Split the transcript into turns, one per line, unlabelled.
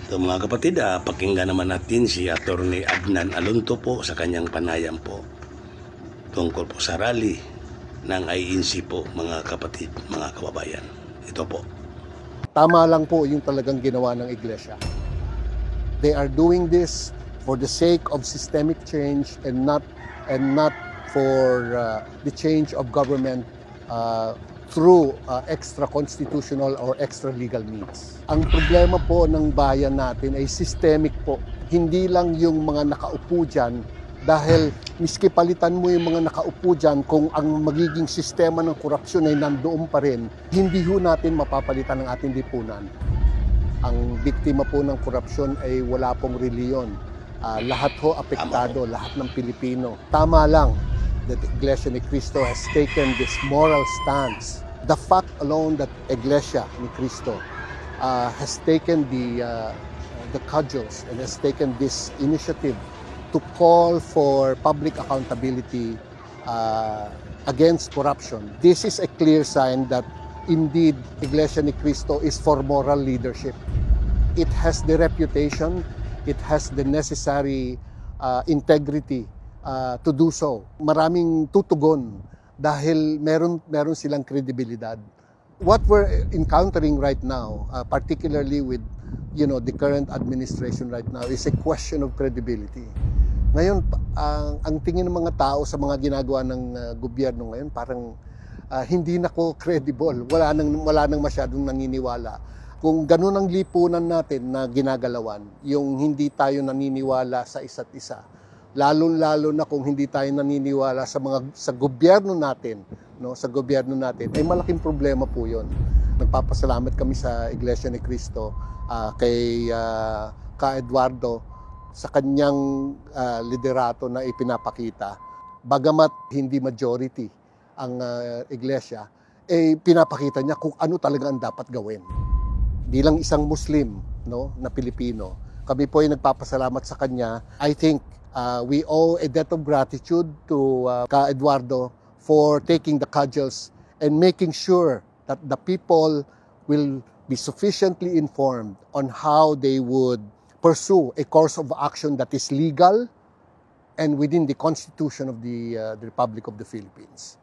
So mga kapatid, pakinggan naman natin si Atty. Adnan Alonto po sa kanyang panayam po tungkol po sa rally ng INC po, mga kapatid, mga kababayan. Ito po.
Tama lang po yung talagang ginawa ng Iglesia. They are doing this for the sake of systemic change and not for the change of government through extra-constitutional or extra-legal means. Ang problema po ng bayan natin ay systemic po. Hindi lang yung mga nakaupo dyan, dahil miski palitan mo yung mga nakaupo dyan, kung ang magiging sistema ng korupsyon ay nandoon pa rin, hindi ho natin mapapalitan ang ating lipunan. Ang biktima po ng korupsyon ay wala pong reliyon. Lahat ho apektado, lahat ng Pilipino. Tama lang that Iglesia ni Cristo has taken this moral stance. The fact alone that Iglesia ni Cristo has taken the cudgels and has taken this initiative to call for public accountability against corruption. This is a clear sign that indeed Iglesia ni Cristo is for moral leadership. It has the reputation, it has the necessary integrity to do so. Maraming tutugon dahil meron silang kredibilidad. What we're encountering right now, particularly with the current administration right now, is a question of credibility. Ngayon, ang tingin ng mga tao sa mga ginagawa ng gobyerno ngayon, parang hindi na ko credible. Wala nang masyadong naniniwala. Kung ganun ang lipunan natin na ginagalawan, yung hindi tayo naniniwala sa isa't isa, lalo na kung hindi tayo naniniwala sa gobyerno natin, sa gobyerno natin, ay malaking problema po 'yon. Nagpapasalamat kami sa Iglesia ni Cristo kay Ka Eduardo sa kanyang liderato na ipinapakita. Bagamat hindi majority ang Iglesia, pinapakita niya kung ano talaga ang dapat gawin. Bilang isang Muslim, na Pilipino, kami po ay nagpapasalamat sa kanya. I think we owe a debt of gratitude to Ka Eduardo for taking the cudgels and making sure that the people will be sufficiently informed on how they would pursue a course of action that is legal and within the Constitution of the Republic of the Philippines.